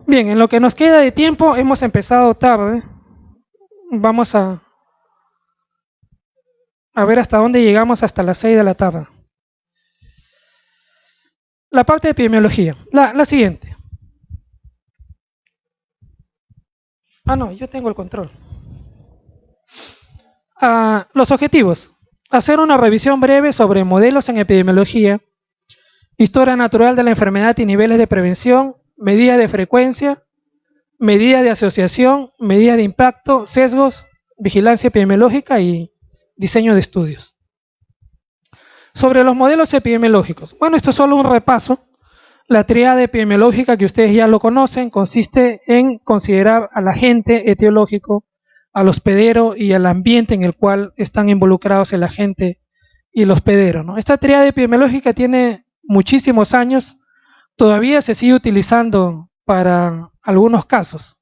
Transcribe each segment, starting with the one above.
Bien, en lo que nos queda de tiempo, hemos empezado tarde. Vamos a ver hasta dónde llegamos hasta las 6 de la tarde. La parte de epidemiología, la siguiente. No, yo tengo el control. Los objetivos. Hacer una revisión breve sobre modelos en epidemiología, historia natural de la enfermedad y niveles de prevención, medidas de frecuencia, medidas de asociación, medidas de impacto, sesgos, vigilancia epidemiológica y diseño de estudios. Sobre los modelos epidemiológicos. Bueno, esto es solo un repaso. La tríada epidemiológica, que ustedes ya lo conocen, consiste en considerar al agente etiológico, al hospedero y al ambiente en el cual están involucrados el agente y el hospedero, ¿no? Esta tríada epidemiológica tiene muchísimos años, todavía se sigue utilizando para algunos casos.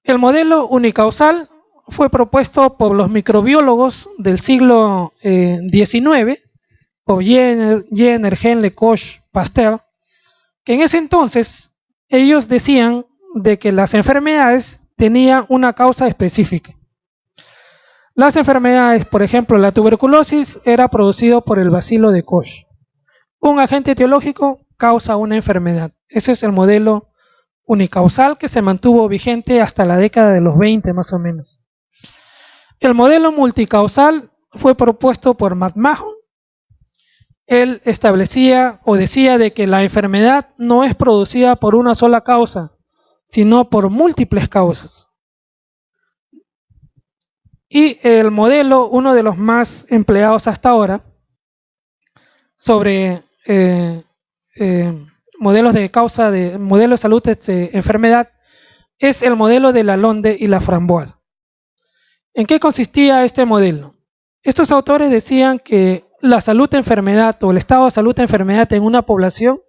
El modelo unicausal fue propuesto por los microbiólogos del siglo XIX, por Jenner, Henle, Koch, Pasteur, que en ese entonces ellos decían de que las enfermedades tenían una causa específica. Las enfermedades, por ejemplo, la tuberculosis era producido por el bacilo de Koch. Un agente etiológico causa una enfermedad. Ese es el modelo unicausal que se mantuvo vigente hasta la década de los 20 más o menos. El modelo multicausal fue propuesto por McMahon. Él establecía o decía de que la enfermedad no es producida por una sola causa, sino por múltiples causas. Y el modelo, uno de los más empleados hasta ahora, sobre modelos de causa, de modelo de salud de enfermedad, es el modelo de Lalonde y Laframboise. ¿En qué consistía este modelo? Estos autores decían que la salud de enfermedad o el estado de salud de enfermedad en una población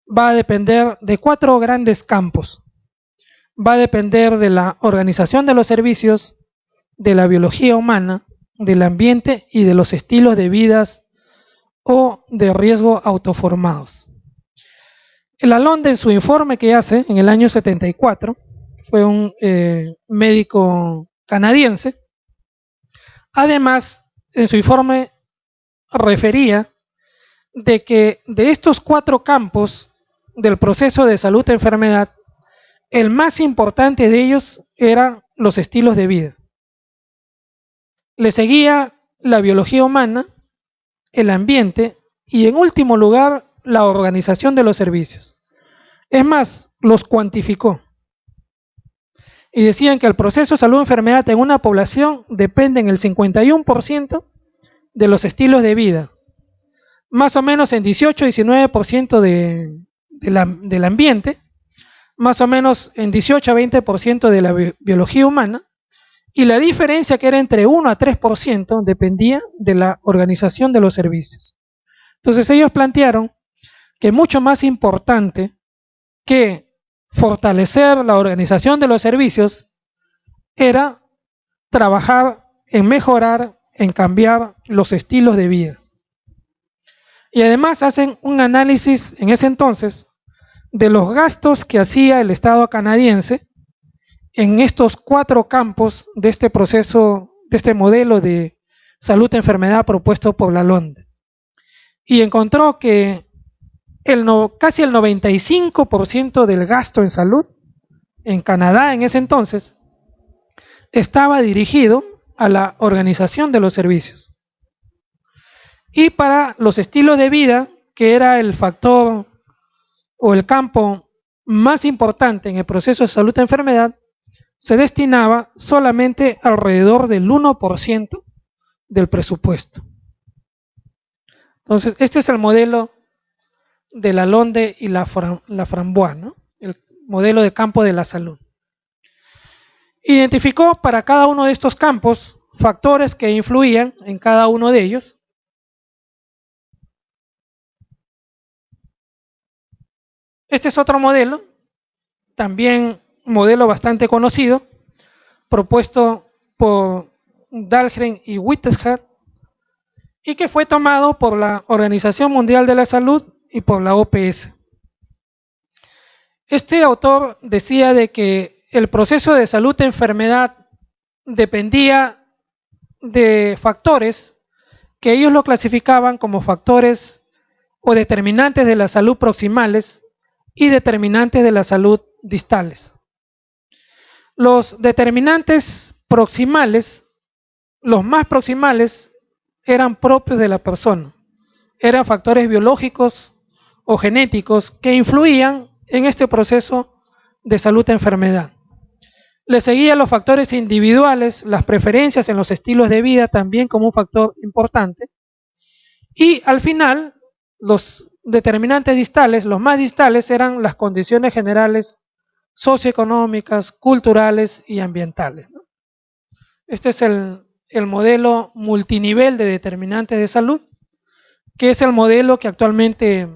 va a depender de 4 grandes campos. Va a depender de la organización de los servicios, de la biología humana, del ambiente y de los estilos de vidas o de riesgo autoformados. El Lalonde, en su informe que hace en el año 74, fue un médico canadiense. Además, en su informe refería de que de estos 4 campos del proceso de salud de enfermedad, el más importante de ellos eran los estilos de vida. Le seguía la biología humana, el ambiente y en último lugar la organización de los servicios. Es más, los cuantificó. Y decían que el proceso de salud de enfermedad en una población depende en el 51% de los estilos de vida, más o menos en 18-19% del ambiente, más o menos en 18-20% de la biología humana, y la diferencia, que era entre 1 a 3%, dependía de la organización de los servicios. Entonces ellos plantearon que mucho más importante que fortalecer la organización de los servicios era trabajar en mejorar, en cambiar los estilos de vida. Y además hacen un análisis en ese entonces de los gastos que hacía el Estado canadiense en estos 4 campos de este proceso, de este modelo de salud de enfermedad propuesto por Lalonde. Y encontró que casi el 95% del gasto en salud en Canadá en ese entonces estaba dirigido a la organización de los servicios. Y para los estilos de vida, que era el factor o el campo más importante en el proceso de salud de enfermedad, se destinaba solamente alrededor del 1% del presupuesto. Entonces, este es el modelo de Lalonde y Laframboise, ¿no? El modelo de campo de la salud. Identificó para cada uno de estos campos factores que influían en cada uno de ellos. Este es otro modelo, también un modelo bastante conocido, propuesto por Dahlgren y Whitehead, y que fue tomado por la Organización Mundial de la Salud y por la OPS. Este autor decía de que el proceso de salud-enfermedad dependía de factores que ellos lo clasificaban como factores o determinantes de la salud proximales y determinantes de la salud distales. Los determinantes proximales, los más proximales, eran propios de la persona. Eran factores biológicos o genéticos que influían en este proceso de salud-enfermedad. Le seguían los factores individuales, las preferencias en los estilos de vida también como un factor importante. Y al final, los determinantes distales, los más distales, eran las condiciones generales socioeconómicas, culturales y ambientales, ¿no? Este es el modelo multinivel de determinantes de salud, que es el modelo que actualmente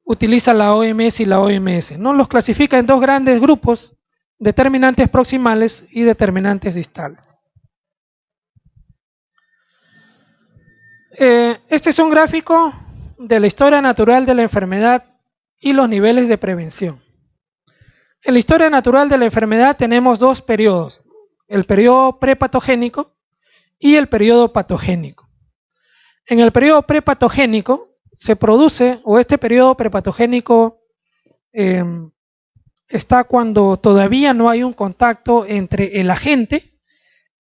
utiliza la OMS y la OMS, ¿no? Los clasifica en dos grandes grupos: determinantes proximales y determinantes distales. Este es un gráfico de la historia natural de la enfermedad y los niveles de prevención. En la historia natural de la enfermedad tenemos dos periodos: el periodo prepatogénico y el periodo patogénico. En el periodo prepatogénico se produce, o este periodo prepatogénico está cuando todavía no hay un contacto entre el agente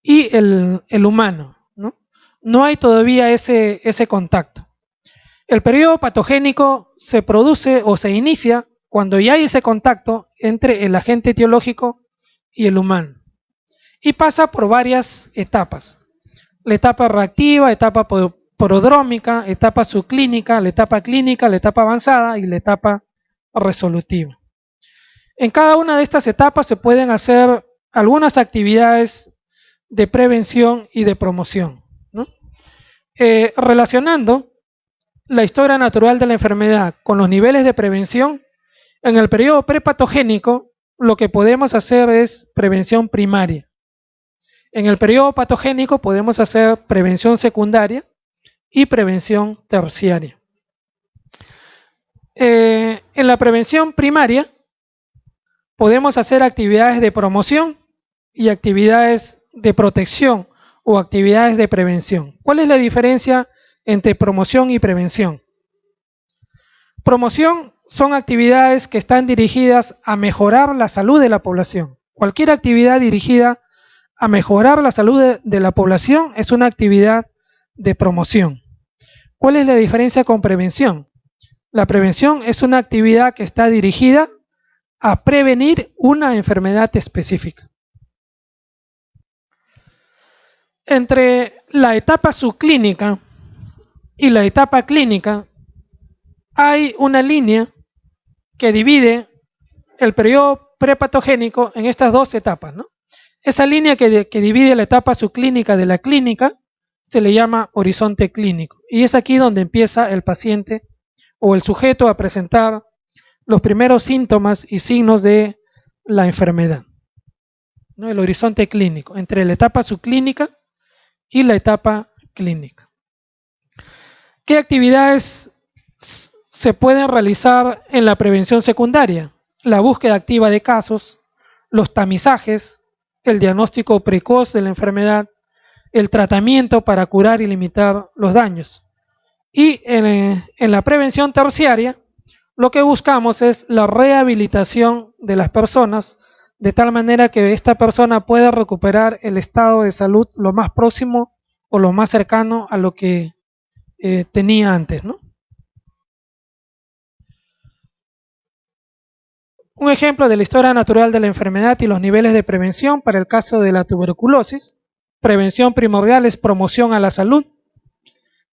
y el humano, ¿no? No hay todavía ese contacto. El periodo patogénico se produce o se inicia cuando ya hay ese contacto entre el agente etiológico y el humano. Y pasa por varias etapas: la etapa reactiva, etapa prodrómica, etapa subclínica, la etapa avanzada y la etapa resolutiva. En cada una de estas etapas se pueden hacer algunas actividades de prevención y de promoción, ¿no? Relacionando la historia natural de la enfermedad con los niveles de prevención, en el periodo prepatogénico lo que podemos hacer es prevención primaria. En el periodo patogénico podemos hacer prevención secundaria y prevención terciaria. En la prevención primaria podemos hacer actividades de promoción y actividades de protección o actividades de prevención. ¿Cuál es la diferencia entre promoción y prevención? Promoción son actividades que están dirigidas a mejorar la salud de la población. Cualquier actividad dirigida a mejorar la salud de la población es una actividad de promoción. ¿Cuál es la diferencia con prevención? La prevención es una actividad que está dirigida a prevenir una enfermedad específica. Entre la etapa subclínica y la etapa clínica hay una línea que divide el periodo prepatogénico en estas dos etapas, ¿no? Esa línea que divide la etapa subclínica de la clínica se le llama horizonte clínico, y es aquí donde empieza el paciente o el sujeto a presentar los primeros síntomas y signos de la enfermedad, ¿no? El horizonte clínico, entre la etapa subclínica y la etapa clínica. ¿Qué actividades se pueden realizar en la prevención secundaria? La búsqueda activa de casos, los tamizajes, el diagnóstico precoz de la enfermedad, el tratamiento para curar y limitar los daños. Y en la prevención terciaria, lo que buscamos es la rehabilitación de las personas, de tal manera que esta persona pueda recuperar el estado de salud lo más próximo o lo más cercano a lo que tenía antes, ¿no? Un ejemplo de la historia natural de la enfermedad y los niveles de prevención para el caso de la tuberculosis. Prevención primordial es promoción a la salud,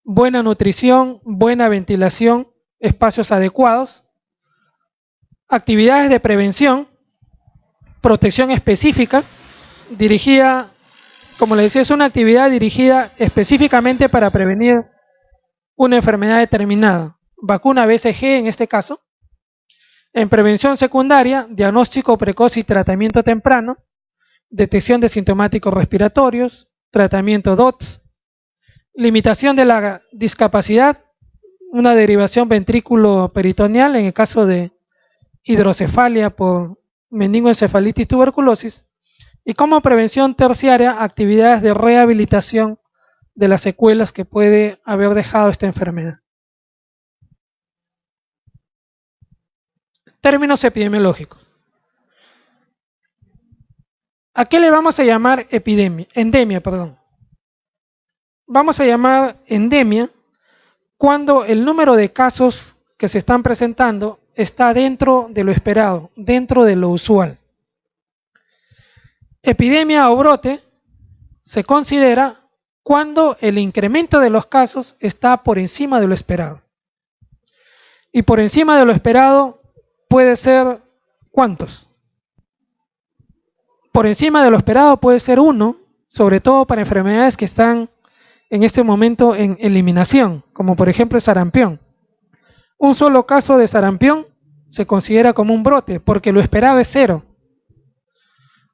buena nutrición, buena ventilación, espacios adecuados. Actividades de prevención: protección específica, dirigida, como les decía, es una actividad dirigida específicamente para prevenir una enfermedad determinada. Vacuna BCG en este caso. En prevención secundaria, diagnóstico precoz y tratamiento temprano, detección de sintomáticos respiratorios, tratamiento DOTS, limitación de la discapacidad, una derivación ventrículo peritoneal en el caso de hidrocefalia por meningoencefalitis tuberculosis, y como prevención terciaria, actividades de rehabilitación de las secuelas que puede haber dejado esta enfermedad. Términos epidemiológicos. ¿A qué le vamos a llamar epidemia? Endemia, perdón. Vamos a llamar endemia cuando el número de casos que se están presentando está dentro de lo esperado, dentro de lo usual. Epidemia o brote se considera cuando el incremento de los casos está por encima de lo esperado. Y por encima de lo esperado puede ser ¿cuántos? Por encima de lo esperado puede ser 1, sobre todo para enfermedades que están en este momento en eliminación, como por ejemplo el sarampión. Un solo caso de sarampión se considera como un brote, porque lo esperado es 0.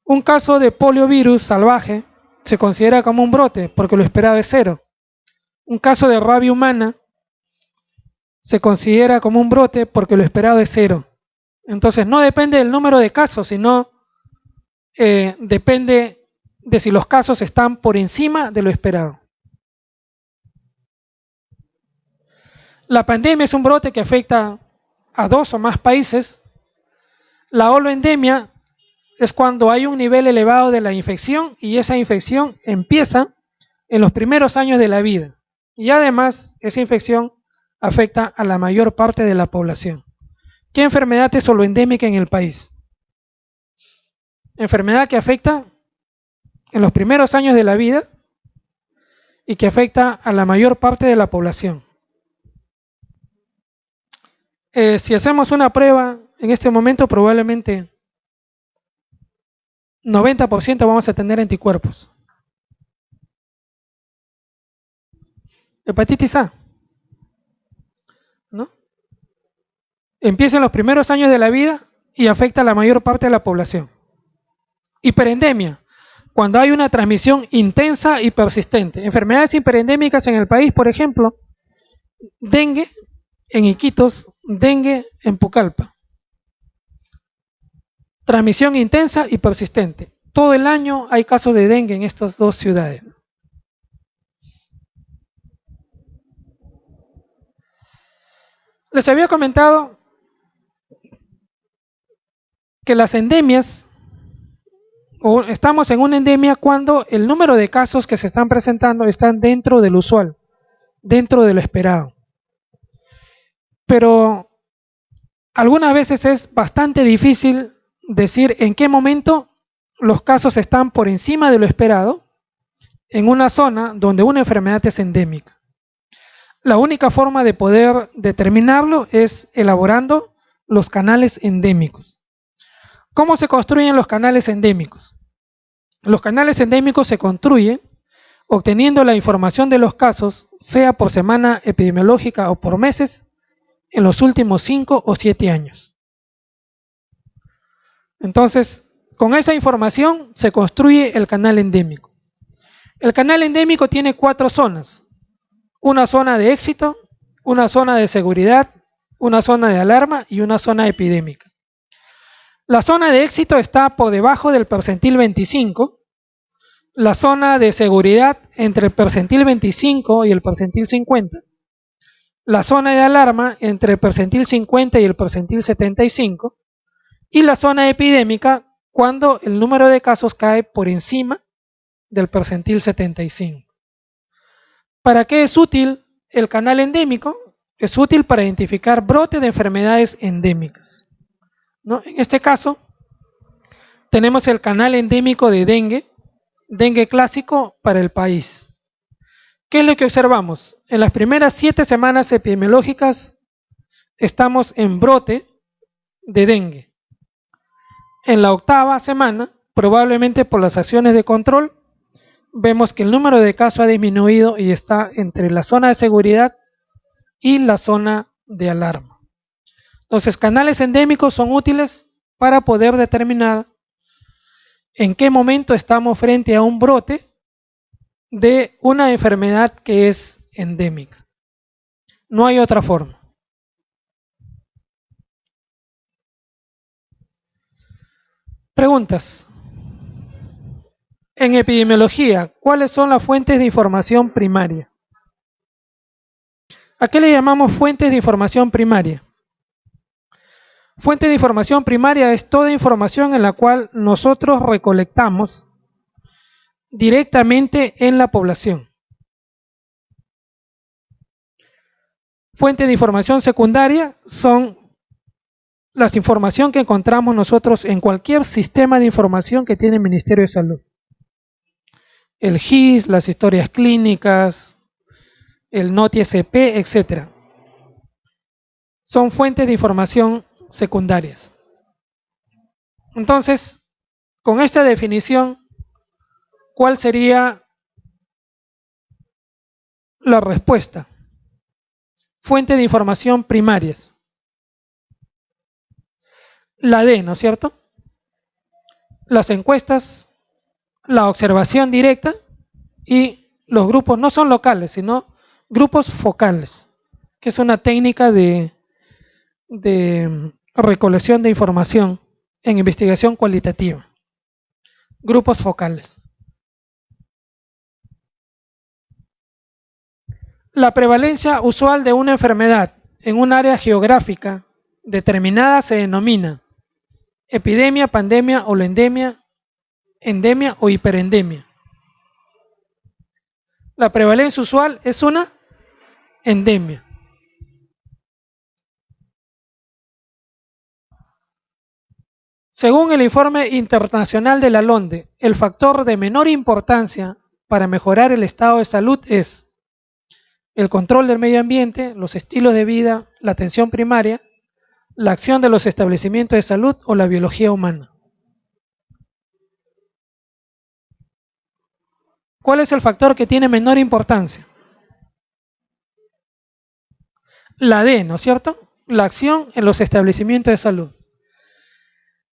Un caso de poliovirus salvaje se considera como un brote, porque lo esperado es 0. Un caso de rabia humana se considera como un brote, porque lo esperado es 0. Entonces no depende del número de casos, sino depende de si los casos están por encima de lo esperado. La pandemia es un brote que afecta a 2 o más países. La holoendemia es cuando hay un nivel elevado de la infección y esa infección empieza en los primeros años de la vida. Y además esa infección afecta a la mayor parte de la población. ¿Qué enfermedad es holoendémica en el país? Enfermedad que afecta en los primeros años de la vida y que afecta a la mayor parte de la población. Si hacemos una prueba en este momento, probablemente 90% vamos a tener anticuerpos. Hepatitis A, ¿no? Empieza en los primeros años de la vida y afecta a la mayor parte de la población. Hiperendemia, cuando hay una transmisión intensa y persistente. Enfermedades hiperendémicas en el país, por ejemplo, dengue en Iquitos, dengue en Pucallpa. Transmisión intensa y persistente. Todo el año hay casos de dengue en estas 2 ciudades. Les había comentado que las endemias, o estamos en una endemia cuando el número de casos que se están presentando están dentro del usual, dentro de lo esperado. Pero algunas veces es bastante difícil decir en qué momento los casos están por encima de lo esperado en una zona donde una enfermedad es endémica. La única forma de poder determinarlo es elaborando los canales endémicos. ¿Cómo se construyen los canales endémicos? Los canales endémicos se construyen obteniendo la información de los casos, sea por semana epidemiológica o por meses, en los últimos 5 o 7 años. Entonces, con esa información se construye el canal endémico. El canal endémico tiene 4 zonas. Una zona de éxito, una zona de seguridad, una zona de alarma y una zona epidémica. La zona de éxito está por debajo del percentil 25, la zona de seguridad entre el percentil 25 y el percentil 50, la zona de alarma entre el percentil 50 y el percentil 75, y la zona epidémica cuando el número de casos cae por encima del percentil 75. ¿Para qué es útil el canal endémico? Es útil para identificar brotes de enfermedades endémicas, ¿no? En este caso, tenemos el canal endémico de dengue, dengue clásico para el país. ¿Qué es lo que observamos? En las primeras 7 semanas epidemiológicas estamos en brote de dengue. En la 8ª semana, probablemente por las acciones de control, vemos que el número de casos ha disminuido y está entre la zona de seguridad y la zona de alarma. Entonces, canales endémicos son útiles para poder determinar en qué momento estamos frente a un brote de una enfermedad que es endémica. No hay otra forma. Preguntas. En epidemiología, ¿cuáles son las fuentes de información primaria? ¿A qué le llamamos fuentes de información primaria? Fuente de información primaria es toda información en la cual nosotros recolectamos directamente en la población. Fuente de información secundaria son las información que encontramos nosotros en cualquier sistema de información que tiene el Ministerio de Salud. El GIS, las historias clínicas, el NOTI-SP, etc. Son fuentes de información secundarias. Entonces, con esta definición, ¿cuál sería la respuesta? Fuente de información primarias. La D, ¿no es cierto? Las encuestas, la observación directa y los grupos no son locales, sino grupos focales, que es una técnica de recolección de información en investigación cualitativa. Grupos focales. La prevalencia usual de una enfermedad en un área geográfica determinada se denomina epidemia, pandemia, holendemia, endemia o hiperendemia. La prevalencia usual es una endemia. Según el informe internacional de la LONDE, el factor de menor importancia para mejorar el estado de salud es el control del medio ambiente, los estilos de vida, la atención primaria, la acción de los establecimientos de salud o la biología humana. ¿Cuál es el factor que tiene menor importancia? La D, ¿no es cierto? La acción en los establecimientos de salud.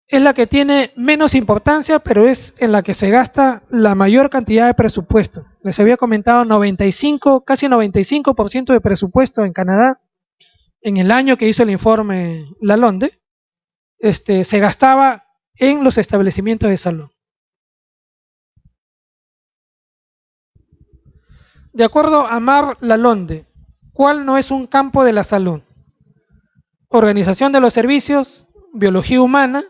Es la que tiene menos importancia, pero es en la que se gasta la mayor cantidad de presupuesto. Les había comentado 95, casi 95% de presupuesto en Canadá en el año que hizo el informe Lalonde, se gastaba en los establecimientos de salud. De acuerdo a Mar Lalonde, ¿cuál no es un campo de la salud? Organización de los servicios, biología humana,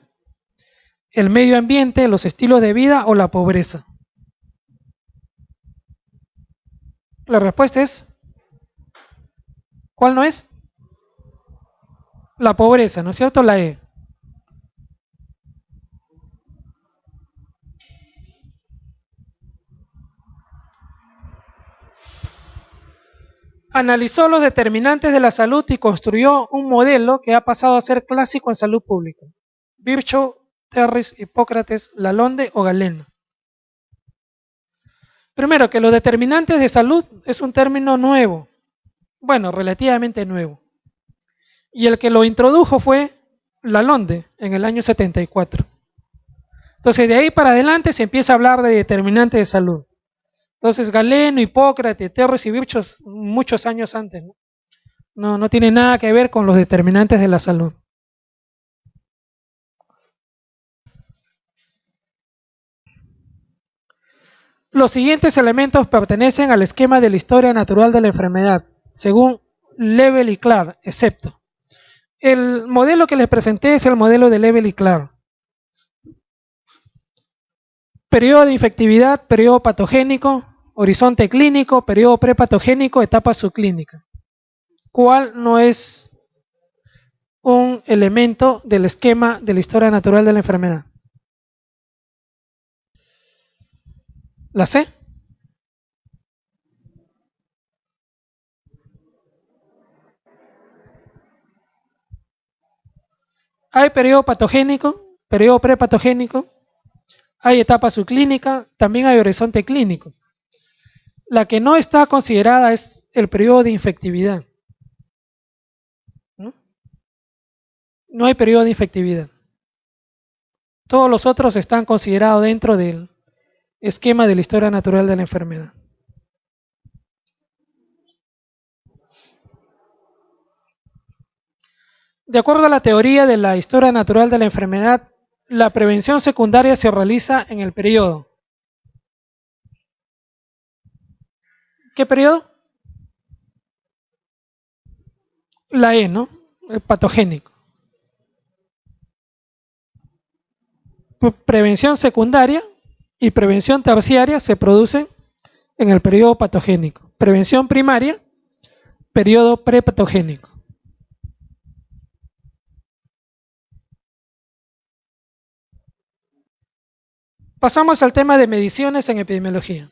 el medio ambiente, los estilos de vida o la pobreza. La respuesta es, ¿cuál no es? La pobreza, ¿no es cierto? La E. Analizó los determinantes de la salud y construyó un modelo que ha pasado a ser clásico en salud pública. Virchow, Terris, Hipócrates, Lalonde o Galeno. Primero, que los determinantes de salud es un término nuevo, bueno, relativamente nuevo. Y el que lo introdujo fue Lalonde en el año 74. Entonces, de ahí para adelante se empieza a hablar de determinantes de salud. Entonces, Galeno, Hipócrates, Terris y Virchow muchos años antes, ¿no? No tiene nada que ver con los determinantes de la salud. Los siguientes elementos pertenecen al esquema de la historia natural de la enfermedad, según Lebel y Clark, excepto. El modelo que les presenté es el modelo de Lebel y Clark. Periodo de infectividad, periodo patogénico, horizonte clínico, periodo prepatogénico, etapa subclínica. ¿Cuál no es un elemento del esquema de la historia natural de la enfermedad? ¿La C? Hay periodo patogénico, periodo prepatogénico, hay etapa subclínica, también hay horizonte clínico. La que no está considerada es el periodo de infectividad. No hay periodo de infectividad. Todos los otros están considerados dentro del esquema de la historia natural de la enfermedad. De acuerdo a la teoría de la historia natural de la enfermedad, la prevención secundaria se realiza en el periodo. ¿Qué periodo? La E, ¿no? El patogénico. Prevención secundaria y prevención terciaria se producen en el periodo patogénico. Prevención primaria, periodo prepatogénico. Pasamos al tema de mediciones en epidemiología.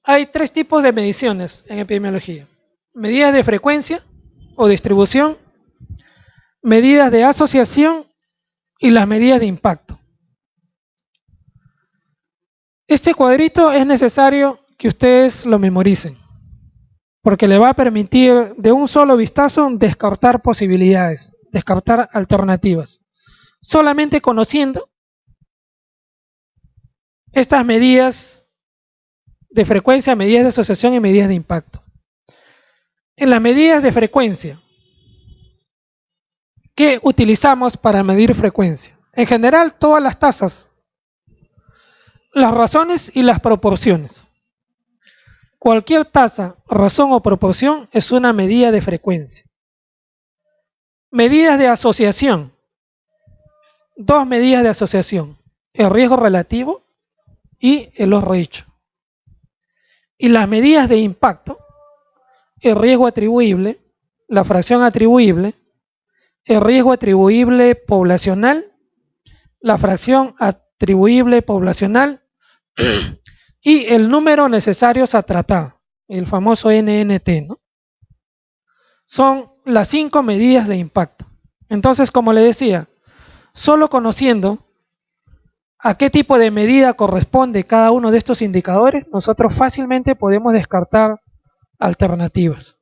Hay tres tipos de mediciones en epidemiología: medidas de frecuencia o distribución, medidas de asociación y las medidas de impacto. Este cuadrito es necesario que ustedes lo memoricen, porque le va a permitir de un solo vistazo descartar posibilidades, descartar alternativas. Solamente conociendo estas medidas de frecuencia, medidas de asociación y medidas de impacto. En las medidas de frecuencia, ¿qué utilizamos para medir frecuencia? En general, todas las tasas, las razones y las proporciones. Cualquier tasa, razón o proporción es una medida de frecuencia. Medidas de asociación. Dos medidas de asociación: el riesgo relativo y el odds ratio. Y las medidas de impacto: el riesgo atribuible, la fracción atribuible, el riesgo atribuible poblacional, la fracción atribuible poblacional y el número necesarios a tratar, el famoso NNT, ¿no? Son las 5 medidas de impacto. Entonces, como le decía, solo conociendo a qué tipo de medida corresponde cada uno de estos indicadores, nosotros fácilmente podemos descartar alternativas.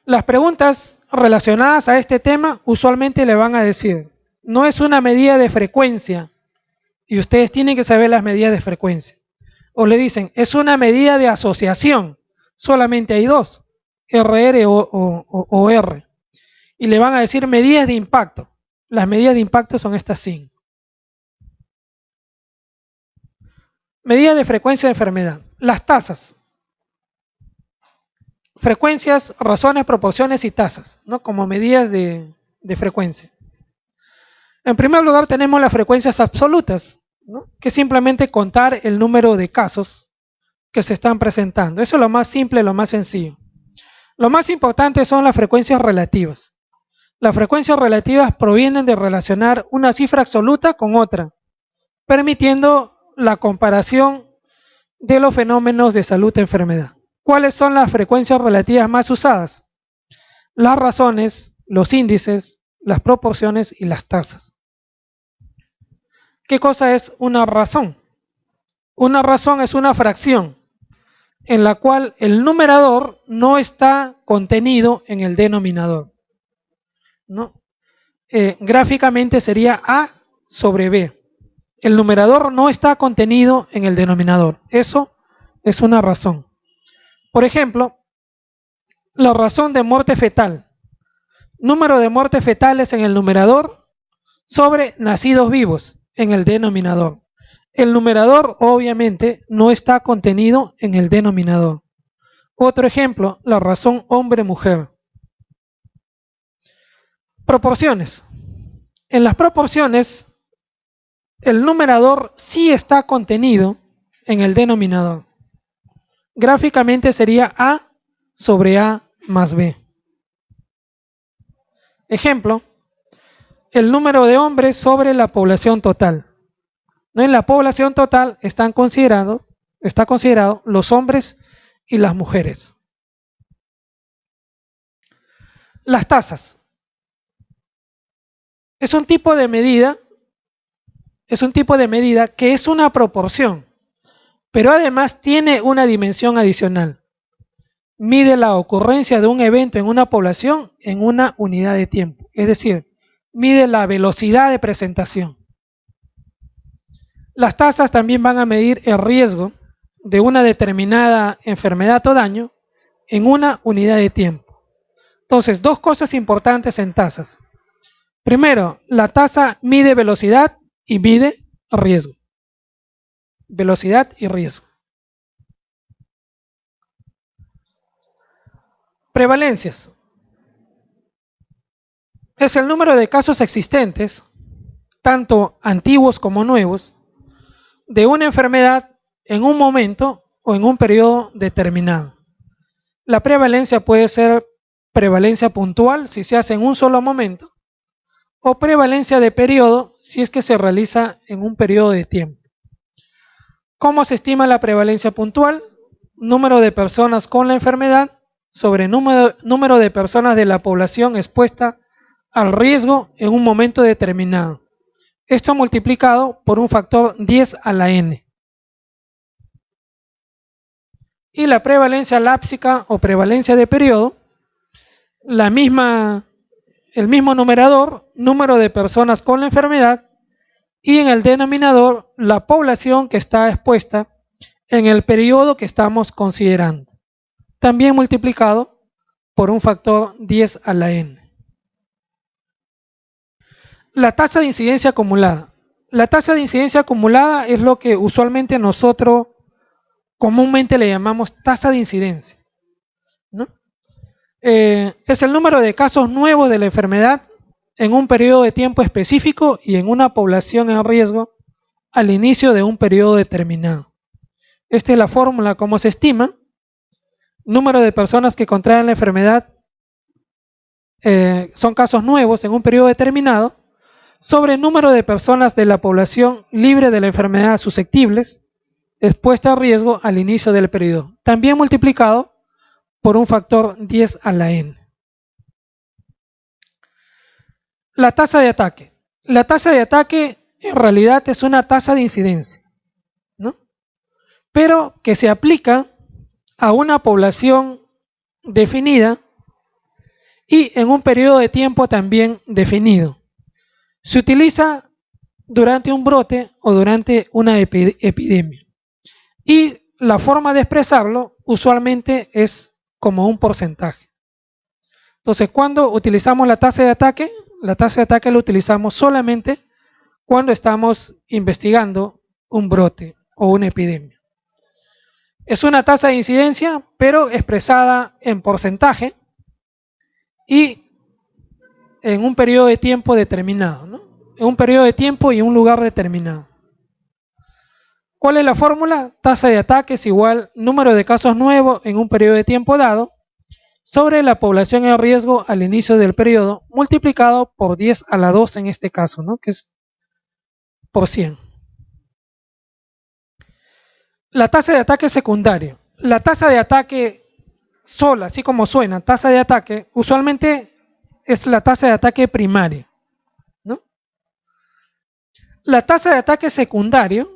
Las preguntas relacionadas a este tema usualmente le van a decir: no es una medida de frecuencia, y ustedes tienen que saber las medidas de frecuencia. O le dicen: es una medida de asociación, solamente hay dos, RR o R. Y le van a decir medidas de impacto. Las medidas de impacto son estas 5. Medidas de frecuencia de enfermedad. Las tasas. Frecuencias, razones, proporciones y tasas, ¿no? Como medidas de frecuencia. En primer lugar tenemos las frecuencias absolutas, ¿no? Que es simplemente contar el número de casos que se están presentando. Eso es lo más simple, lo más sencillo. Lo más importante son las frecuencias relativas. Las frecuencias relativas provienen de relacionar una cifra absoluta con otra, permitiendo la comparación de los fenómenos de salud-enfermedad. ¿Cuáles son las frecuencias relativas más usadas? Las razones, los índices, las proporciones y las tasas. ¿Qué cosa es una razón? Una razón es una fracción en la cual el numerador no está contenido en el denominador, ¿no? Gráficamente sería A sobre B. El numerador no está contenido en el denominador. Eso es una razón. Por ejemplo, la razón de muerte fetal. Número de muertes fetales en el numerador sobre nacidos vivos en el denominador. El numerador obviamente no está contenido en el denominador. Otro ejemplo, la razón hombre-mujer. Proporciones. En las proporciones, el numerador sí está contenido en el denominador. Gráficamente sería A sobre A más B. Ejemplo, el número de hombres sobre la población total. ¿No? En la población total está considerado los hombres y las mujeres. Las tasas. Es un tipo de medida que es una proporción, pero además tiene una dimensión adicional. Mide la ocurrencia de un evento en una población en una unidad de tiempo, es decir, mide la velocidad de presentación. Las tasas también van a medir el riesgo de una determinada enfermedad o daño en una unidad de tiempo. Entonces, dos cosas importantes en tasas. Primero, la tasa mide velocidad y mide riesgo. Velocidad y riesgo. Prevalencias. Es el número de casos existentes, tanto antiguos como nuevos, de una enfermedad en un momento o en un periodo determinado. La prevalencia puede ser prevalencia puntual si se hace en un solo momento, o prevalencia de periodo si es que se realiza en un periodo de tiempo. ¿Cómo se estima la prevalencia puntual? Número de personas con la enfermedad sobre número de personas de la población expuesta al riesgo en un momento determinado. Esto multiplicado por un factor 10 a la n. Y la prevalencia lápsica o prevalencia de periodo, el mismo numerador, número de personas con la enfermedad, y en el denominador, la población que está expuesta en el periodo que estamos considerando. También multiplicado por un factor 10 a la n. La tasa de incidencia acumulada. La tasa de incidencia acumulada es lo que usualmente nosotros comúnmente le llamamos tasa de incidencia, ¿no? Es el número de casos nuevos de la enfermedad en un periodo de tiempo específico y en una población en riesgo al inicio de un periodo determinado. Esta es la fórmula como se estima. Número de personas que contraen la enfermedad son casos nuevos en un periodo determinado, sobre el número de personas de la población libre de la enfermedad susceptibles, expuesta a riesgo al inicio del periodo, también multiplicado por un factor 10 a la n. La tasa de ataque. La tasa de ataque en realidad es una tasa de incidencia, ¿no? Pero que se aplica a una población definida y en un periodo de tiempo también definido. Se utiliza durante un brote o durante una epidemia. Y la forma de expresarlo usualmente es como un porcentaje. Entonces, cuando utilizamos la tasa de ataque la utilizamos solamente cuando estamos investigando un brote o una epidemia. Es una tasa de incidencia, pero expresada en porcentaje y en un periodo de tiempo determinado, ¿no? En un periodo de tiempo y un lugar determinado. ¿Cuál es la fórmula? Tasa de ataque es igual número de casos nuevos en un periodo de tiempo dado sobre la población en riesgo al inicio del periodo multiplicado por 10 a la 2 en este caso, ¿no? Que es por 100. La tasa de ataque secundario. La tasa de ataque sola, así como suena, tasa de ataque, usualmente es la tasa de ataque primaria, ¿no? La tasa de ataque secundario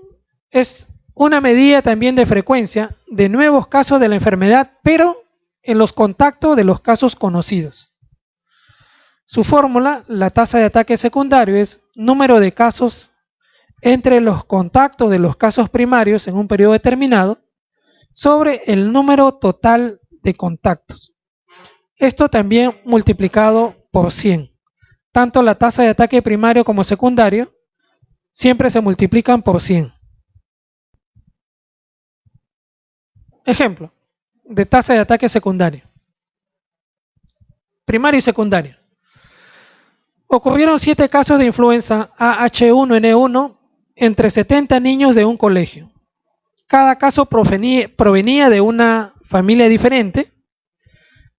es una medida también de frecuencia de nuevos casos de la enfermedad, pero en los contactos de los casos conocidos. Su fórmula, la tasa de ataque secundario, es número de casos entre los contactos de los casos primarios en un periodo determinado sobre el número total de contactos. Esto también multiplicado por 100. Tanto la tasa de ataque primario como secundario siempre se multiplican por 100. Ejemplo de tasa de ataque secundario. Primario y secundario. Ocurrieron 7 casos de influenza AH1N1 entre 70 niños de un colegio. Cada caso provenía de una familia diferente.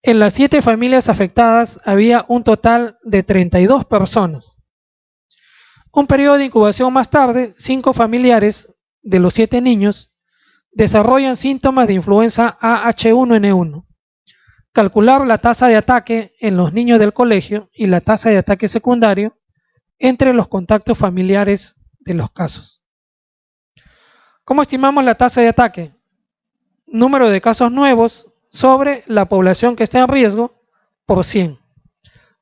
En las 7 familias afectadas había un total de 32 personas. Un periodo de incubación más tarde, 5 familiares de los 7 niños desarrollan síntomas de influenza AH1N1. Calcular la tasa de ataque en los niños del colegio y la tasa de ataque secundario entre los contactos familiares de los casos. ¿Cómo estimamos la tasa de ataque? Número de casos nuevos sobre la población que está en riesgo por 100.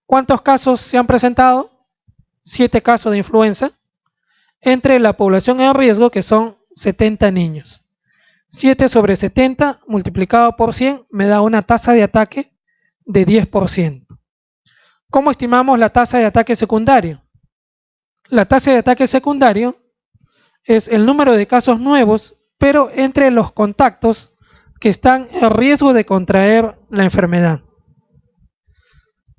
¿Cuántos casos se han presentado? 7 casos de influenza entre la población en riesgo, que son 70 niños. 7 sobre 70 multiplicado por 100 me da una tasa de ataque de 10%. ¿Cómo estimamos la tasa de ataque secundario? La tasa de ataque secundario es el número de casos nuevos, pero entre los contactos que están en riesgo de contraer la enfermedad.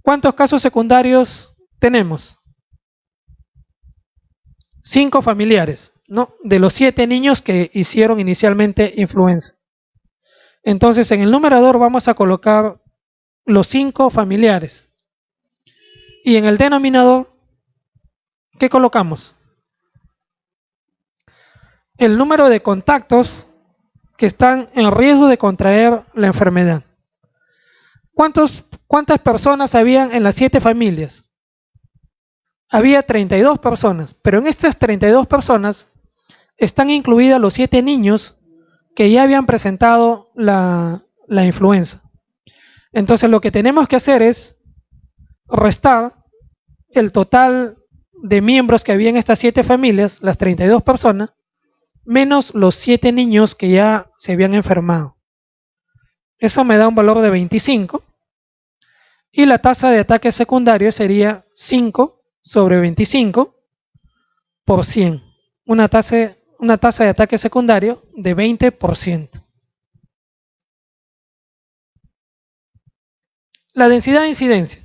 ¿Cuántos casos secundarios tenemos? 5 familiares, ¿no? De los 7 niños que hicieron inicialmente influenza. Entonces, en el numerador vamos a colocar los 5 familiares. Y en el denominador, ¿qué colocamos? El número de contactos que están en riesgo de contraer la enfermedad. ¿Cuántas personas habían en las 7 familias? Había 32 personas, pero en estas 32 personas están incluidas los 7 niños que ya habían presentado la influenza. Entonces lo que tenemos que hacer es restar el total de miembros que había en estas 7 familias, las 32 personas, menos los 7 niños que ya se habían enfermado. Eso me da un valor de 25 y la tasa de ataque secundario sería 5 sobre 25 por 100. Una tasa de ataque secundario de 20%. La densidad de incidencia.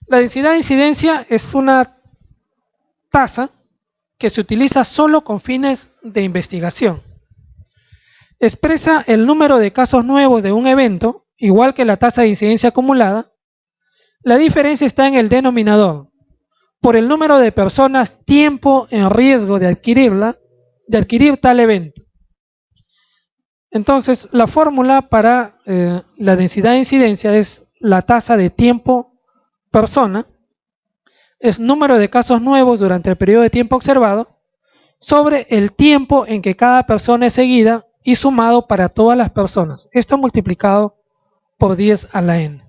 La densidad de incidencia es una tasa que se utiliza solo con fines de investigación. Expresa el número de casos nuevos de un evento, igual que la tasa de incidencia acumulada. La diferencia está en el denominador, por el número de personas tiempo en riesgo de adquirir tal evento. Entonces, la fórmula para la densidad de incidencia es la tasa de tiempo persona, es número de casos nuevos durante el periodo de tiempo observado, sobre el tiempo en que cada persona es seguida y sumado para todas las personas. Esto multiplicado por 10 a la n.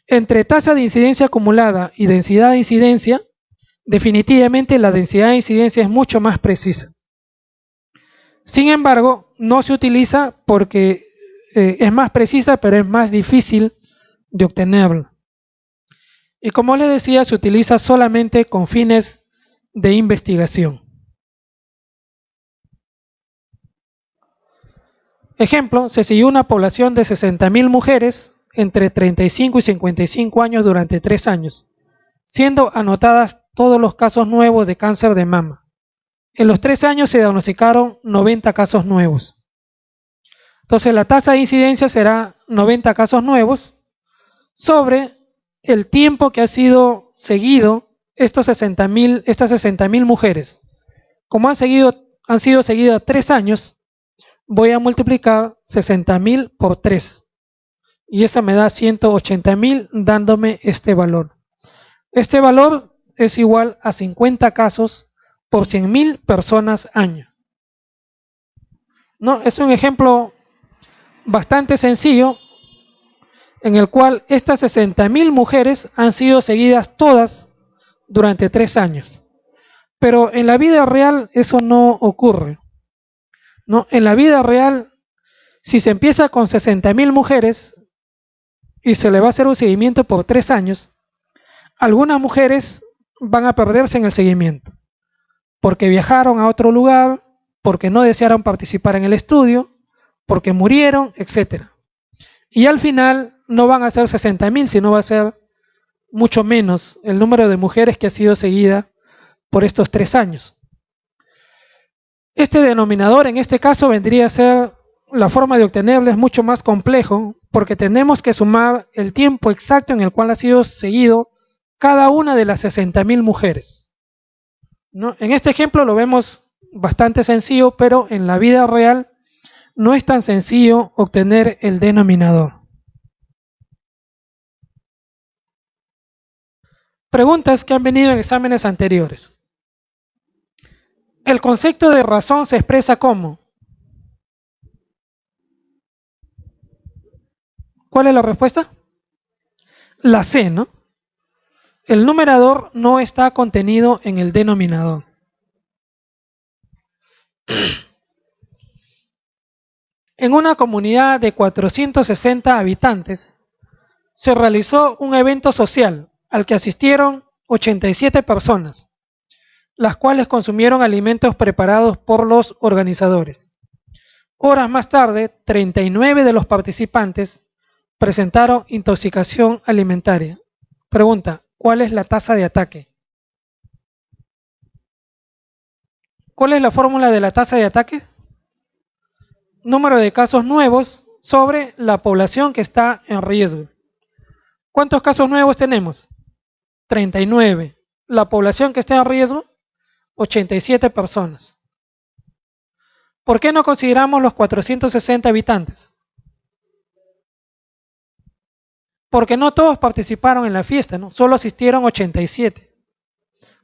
Entre tasa de incidencia acumulada y densidad de incidencia, definitivamente la densidad de incidencia es mucho más precisa. Sin embargo, no se utiliza porque es más precisa, pero es más difícil de obtenerla. Y como les decía, se utiliza solamente con fines de investigación. Ejemplo, se siguió una población de 60.000 mujeres entre 35 y 55 años durante 3 años, siendo anotadas todos los casos nuevos de cáncer de mama. En los 3 años se diagnosticaron 90 casos nuevos. Entonces la tasa de incidencia será 90 casos nuevos sobre el tiempo que ha sido seguido estas 60.000 mujeres. Como han sido seguidas 3 años, voy a multiplicar 60.000 por 3. Y esa me da 180.000, dándome este valor. Este valor es igual a 50 casos por 100.000 personas año. ¿No? Es un ejemplo bastante sencillo en el cual estas 60.000 mujeres han sido seguidas todas durante 3 años. Pero en la vida real eso no ocurre, ¿no? En la vida real, si se empieza con 60.000 mujeres y se le va a hacer un seguimiento por 3 años, algunas mujeres van a perderse en el seguimiento, porque viajaron a otro lugar, porque no desearon participar en el estudio, porque murieron, etc. Y al final no van a ser 60.000, sino va a ser mucho menos el número de mujeres que ha sido seguida por estos 3 años. Este denominador en este caso vendría a ser, la forma de obtenerlo es mucho más complejo, porque tenemos que sumar el tiempo exacto en el cual ha sido seguido cada una de las 60.000 mujeres, ¿no? En este ejemplo lo vemos bastante sencillo, pero en la vida real no es tan sencillo obtener el denominador. Preguntas que han venido en exámenes anteriores. El concepto de razón se expresa como. ¿Cuál es la respuesta? La C, ¿no? El numerador no está contenido en el denominador. En una comunidad de 460 habitantes, se realizó un evento social al que asistieron 87 personas, las cuales consumieron alimentos preparados por los organizadores. Horas más tarde, 39 de los participantes presentaron intoxicación alimentaria. Pregunta, ¿cuál es la tasa de ataque? ¿Cuál es la fórmula de la tasa de ataque? Número de casos nuevos sobre la población que está en riesgo. ¿Cuántos casos nuevos tenemos? 39. La población que está en riesgo, 87 personas. ¿Por qué no consideramos los 460 habitantes? Porque no todos participaron en la fiesta, ¿no? Solo asistieron 87.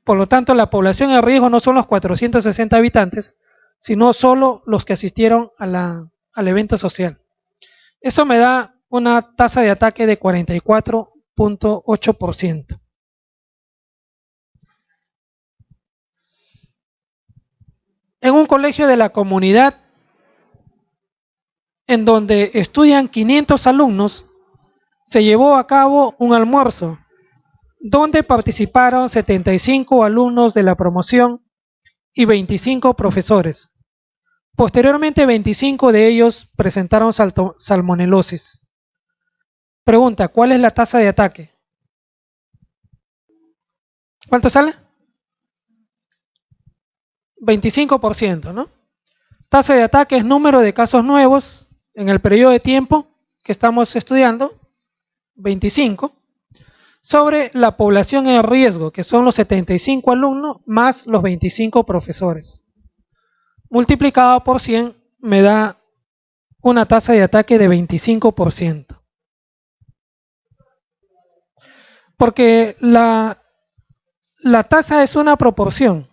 Por lo tanto, la población en riesgo no son los 460 habitantes, sino solo los que asistieron al evento social. Eso me da una tasa de ataque de 44.8%. En un colegio de la comunidad, en donde estudian 500 alumnos, se llevó a cabo un almuerzo, donde participaron 75 alumnos de la promoción y 25 profesores. Posteriormente, 25 de ellos presentaron salmonelosis. Pregunta, ¿cuál es la tasa de ataque? ¿Cuánto sale? 25%, ¿no? Tasa de ataque es número de casos nuevos en el periodo de tiempo que estamos estudiando, 25, sobre la población en riesgo, que son los 75 alumnos más los 25 profesores. Multiplicado por 100 me da una tasa de ataque de 25%. Porque la tasa es una proporción.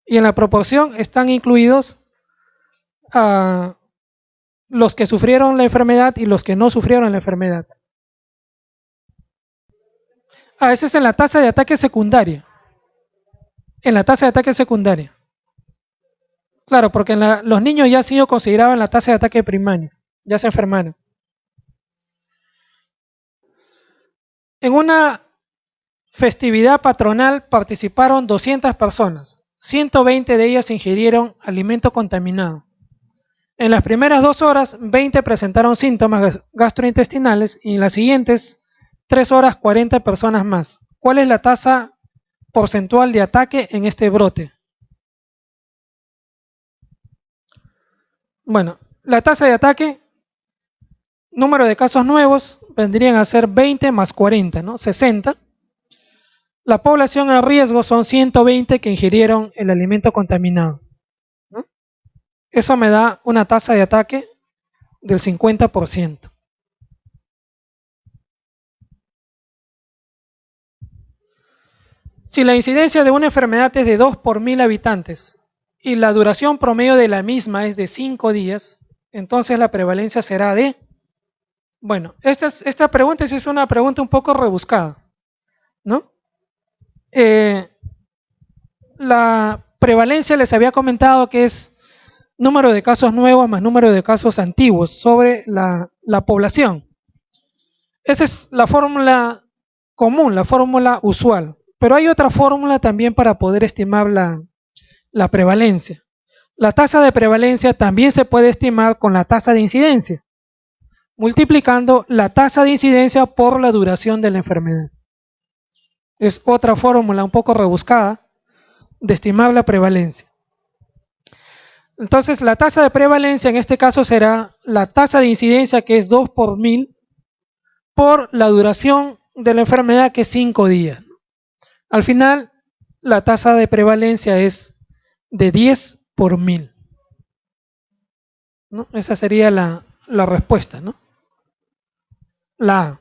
Y en la proporción están incluidos los que sufrieron la enfermedad y los que no sufrieron la enfermedad. Esa es en la tasa de ataque secundaria. En la tasa de ataque secundaria. Claro, porque los niños ya han sido considerados en la tasa de ataque primaria. Ya se enfermaron. En una festividad patronal participaron 200 personas. 120 de ellas ingirieron alimento contaminado. En las primeras 2 horas, 20 presentaron síntomas gastrointestinales y en las siguientes 3 horas, 40 personas más. ¿Cuál es la tasa porcentual de ataque en este brote? Bueno, la tasa de ataque, número de casos nuevos, vendrían a ser 20 más 40, ¿no? 60. La población a riesgo son 120 que ingirieron el alimento contaminado, ¿no? Eso me da una tasa de ataque del 50%. Si la incidencia de una enfermedad es de 2 por 1000 habitantes y la duración promedio de la misma es de 5 días, entonces la prevalencia será de... Bueno, esta pregunta sí es una pregunta un poco rebuscada, ¿no? La prevalencia les había comentado que es número de casos nuevos más número de casos antiguos sobre la población. Esa es la fórmula común, la fórmula usual. Pero hay otra fórmula también para poder estimar la prevalencia. La tasa de prevalencia también se puede estimar con la tasa de incidencia, multiplicando la tasa de incidencia por la duración de la enfermedad. Es otra fórmula un poco rebuscada de estimar la prevalencia. Entonces, la tasa de prevalencia en este caso será la tasa de incidencia, que es 2 por 1000, por la duración de la enfermedad, que es 5 días. Al final, la tasa de prevalencia es de 10 por 1000, ¿no? Esa sería la respuesta, ¿no? La A.